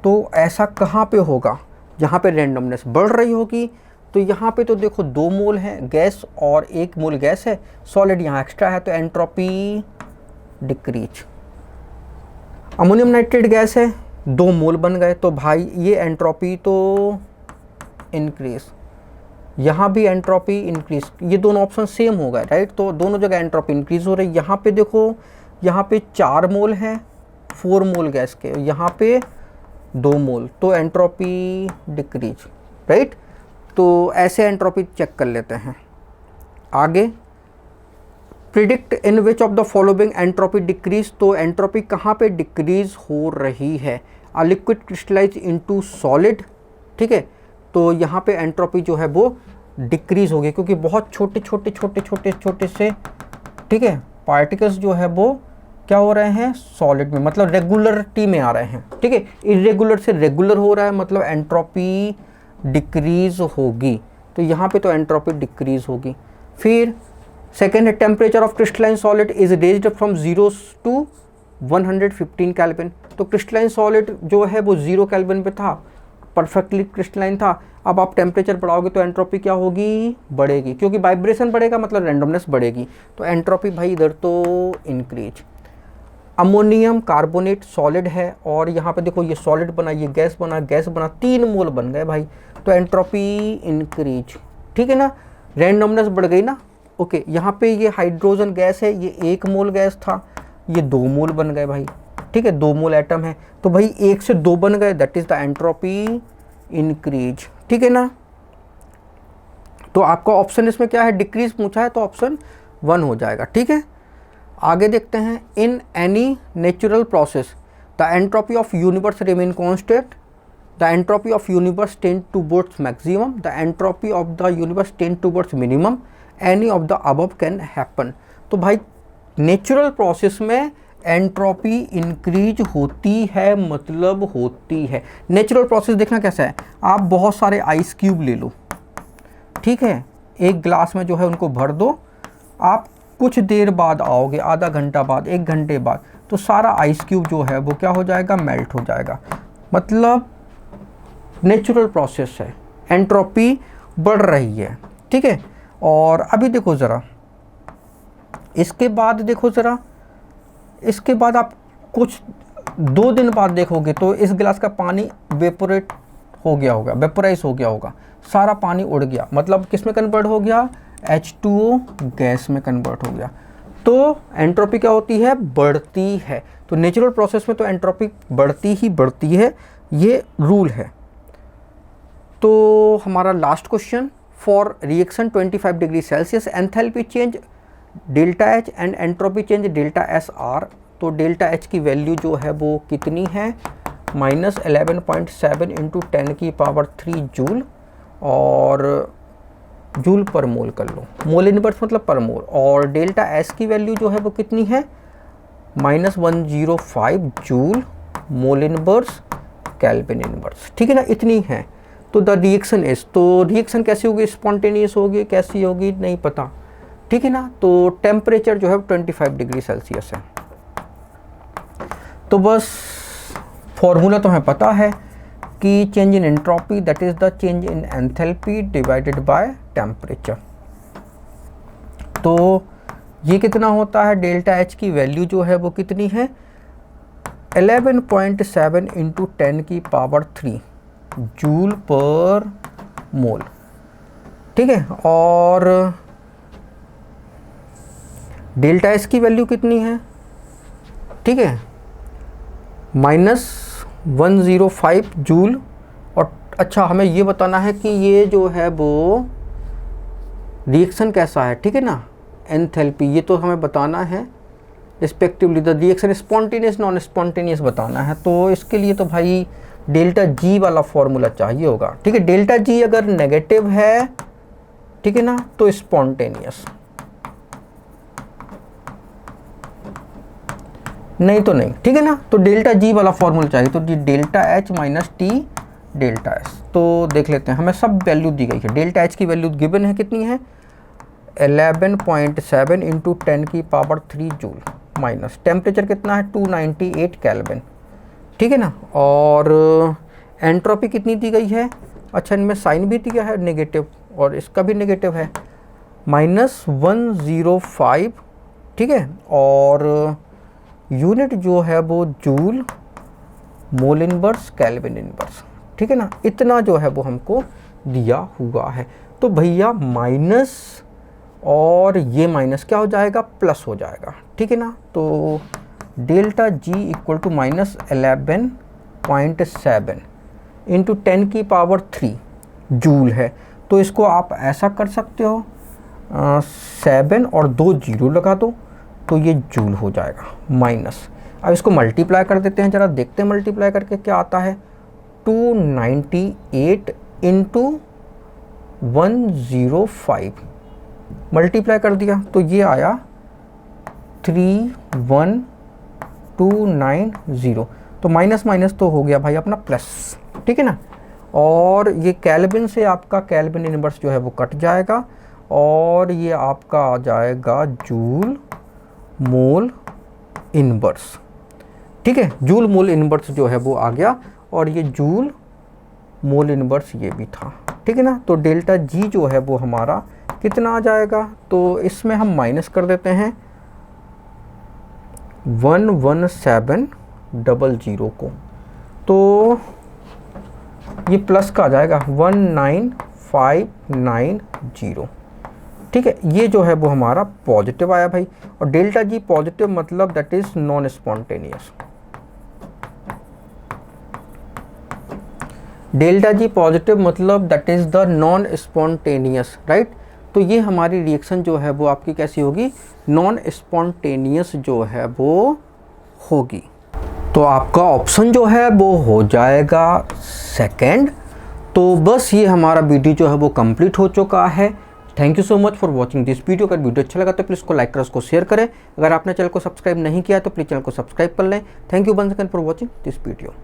तो ऐसा कहाँ पे होगा, जहाँ पे रेंडमनेस बढ़ रही होगी। तो यहाँ पे तो देखो 2 मोल हैं गैस और 1 मोल गैस है, सॉलिड यहाँ एक्स्ट्रा है, तो entropy decrease. Ammonium nitrate gas है, 2 मोल बन गए, तो भाई ये एंट्रोपी तो इंक्रीज, यहाँ भी एंट्रोपी इंक्रीज, ये दोनों ऑप्शन सेम हो गए, राइट। तो दोनों जगह एंट्रोपी इंक्रीज हो रही है। यहाँ पे देखो, यहाँ पे 4 मोल हैं 4 मोल गैस के, यहाँ पे 2 मोल, तो एंट्रोपी डिक्रीज, राइट। तो ऐसे एंट्रोपी चेक कर लेते हैं। आगे, predict in which of the following entropy decrease, तो एंट्रोपी कहाँ पे डिक्रीज हो रही है, a liquid crystallise into solid, ठीक है। तो यहाँ पे एंट्रोपी जो है वो डिक्रीज हो गई, क्योंकि बहुत छोटे से, ठीक है, पार्टिकल्स जो है वो क्या हो रहे हैं सॉलिड में, मतलब रेगुलरिटी में आ रहे हैं, ठीक है। इरेगुलर से रेगुलर हो रहा है, मतलब एंट्रोपी डिक्रीज होगी, तो यहाँ पे तो एंट्रोपी डिक्रीज होगी। फिर सेकेंड है, temperature of crystalline solid is raised from 0 to 115 kelvin. तो क्रिस्टलाइन सॉलिड जो है वो 0 केल्विन पे था, परफेक्टली क्रिस्टलाइन था। अब आप टेम्परेचर बढ़ाओगे तो एंट्रोपी क्या होगी, बढ़ेगी, क्योंकि वाइब्रेशन बढ़ेगा मतलब रैंडमनेस बढ़ेगी, तो एंट्रोपी भाई इधर तो इंक्रीज। अमोनियम कार्बोनेट सॉलिड है और यहाँ पे देखो ये सॉलिड बना, ये गैस बना, गैस बना, 3 मोल बन गए भाई, तो एंट्रोपी इंक्रीज, ठीक है ना, रैंडमनेस बढ़ गई ना। ओके, यहाँ पे ये हाइड्रोजन गैस है, ये 1 मोल गैस था, ये 2 मोल बन गए भाई, ठीक है, 2 मोल एटम है, तो भाई 1 से 2 बन गए, that is the entropy increase, ठीक है ना। तो आपका ऑप्शन इसमें क्या है, डिक्रीज पूछा है तो ऑप्शन 1 हो जाएगा, ठीक है। आगे देखते हैं, in any natural process the entropy of universe remain constant, the entropy of universe tend towards maximum, the entropy of the universe tend towards minimum, any of the above can happen. तो भाई natural process में entropy increase होती है, मतलब होती है। Natural process देखना कैसा है, आप बहुत सारे आइस क्यूब ले लो, ठीक है, एक गिलास में जो है उनको भर दो, आप कुछ देर बाद आओगे, आधा घंटा बाद, 1 घंटे बाद, तो सारा आइस क्यूब जो है वो क्या हो जाएगा, मेल्ट हो जाएगा, मतलब नेचुरल प्रोसेस है, एंट्रोपी बढ़ रही है, ठीक है। और अभी देखो ज़रा, इसके बाद देखो ज़रा, इसके बाद आप कुछ 2 दिन बाद देखोगे तो इस गिलास का पानी वेपोरेट हो गया होगा, वेपोराइज हो गया होगा, सारा पानी उड़ गया, मतलब किस में कन्वर्ट हो गया, H2O गैस में कन्वर्ट हो गया। तो एंट्रोपी क्या होती है, बढ़ती है। तो नेचुरल प्रोसेस में तो एंट्रोपी बढ़ती ही बढ़ती है, ये रूल है। तो हमारा last question, for reaction 25 degree Celsius enthalpy change delta H and entropy change delta S R. तो डेल्टा एच की वैल्यू जो है वो कितनी है, -11.7 इंटू 10 की पावर 3 जूल, और जूल पर मोल कर लो, मोल इनवर्स मतलब पर मोल, और डेल्टा एस की वैल्यू जो है वो कितनी है, -105 joule mole inverse kelvin inverse, ठीक है ना, इतनी है। तो द रिएक्शन इज, तो रिएक्शन कैसी होगी, स्पॉन्टेनियस होगी, कैसी होगी नहीं पता, ठीक है ना। तो टेम्परेचर जो है 25 डिग्री सेल्सियस है। तो बस फॉर्मूला तो हमें पता है कि change in entropy that is the change in enthalpy divided by temperature. तो ये कितना होता है, डेल्टा एच की वैल्यू जो है वो कितनी है, 11.7 इंटू 10 की पावर 3 जूल पर मोल, ठीक है। और डेल्टा एस की वैल्यू कितनी है, ठीक है, -105 जूल। और अच्छा, हमें ये बताना है कि ये जो है वो रिएक्शन कैसा है, ठीक है ना, एंथैल्पी, ये तो हमें बताना है respectively, the reaction spontaneous non spontaneous बताना है। तो इसके लिए तो भाई डेल्टा जी वाला फॉर्मूला चाहिए होगा, ठीक है। डेल्टा जी अगर नेगेटिव है, ठीक है ना, तो स्पॉन्टेनियस, नहीं तो नहीं, ठीक है ना। तो डेल्टा जी वाला फॉर्मूला चाहिए, तो delta H minus T delta S. तो देख लेते हैं, हमें सब वैल्यू दी गई है। डेल्टा एच की वैल्यू गिवन है, कितनी है, 11.7 इंटू 10 की पावर 3 जूल, माइनस टेम्परेचर कितना है, 298 केल्विन, ठीक है ना। और एंट्रोपी कितनी दी गई है, अच्छा इनमें साइन भी दिया है नेगेटिव, और इसका भी नेगेटिव है, -105, ठीक है। और यूनिट जो है वो joule mole inverse kelvin inverse, ठीक है ना, इतना जो है वो हमको दिया हुआ है। तो भैया माइनस और ये माइनस क्या हो जाएगा, प्लस हो जाएगा, ठीक है ना। तो delta G equal to -11.7 into 10 की पावर 3 जूल है। तो इसको आप ऐसा कर सकते हो, 7 और 2 जीरो लगा दो, तो ये जूल हो जाएगा माइनस। अब इसको मल्टीप्लाई कर देते हैं, ज़रा देखते हैं मल्टीप्लाई करके क्या आता है, 298 इंटू 105 मल्टीप्लाई कर दिया तो ये आया 31290। तो माइनस माइनस तो हो गया भाई अपना प्लस, ठीक है ना। और ये केल्विन से आपका केल्विन इनवर्स जो है वो कट जाएगा, और ये आपका आ जाएगा जूल मोल इनवर्स, ठीक है। जूल मोल इनवर्स जो है वो आ गया, और ये जूल मोल इनवर्स ये भी था, ठीक है ना। तो डेल्टा जी जो है वो हमारा कितना आ जाएगा, तो इसमें हम माइनस कर देते हैं 11700 को, तो ये प्लस का आ जाएगा 19590। ठीक है, ये जो है वो हमारा पॉजिटिव आया भाई। और डेल्टा जी पॉजिटिव मतलब that is non spontaneous. Delta G positive मतलब that is the non spontaneous, right. तो ये हमारी रिएक्शन जो है वो आपकी कैसी होगी, नॉन स्पॉन्टेनियस जो है वो होगी। तो आपका ऑप्शन जो है वो हो जाएगा सेकंड। तो बस ये हमारा वीडियो जो है वो कंप्लीट हो चुका है। Thank you so much for watching this video. अगर वीडियो अच्छा लगा तो प्लीज़ को लाइक करें, उसको शेयर करें। अगर आपने चैनल को सब्सक्राइब नहीं किया तो प्लीज़ चैनल को सब्सक्राइब कर लें। Thank you once again for watching this video.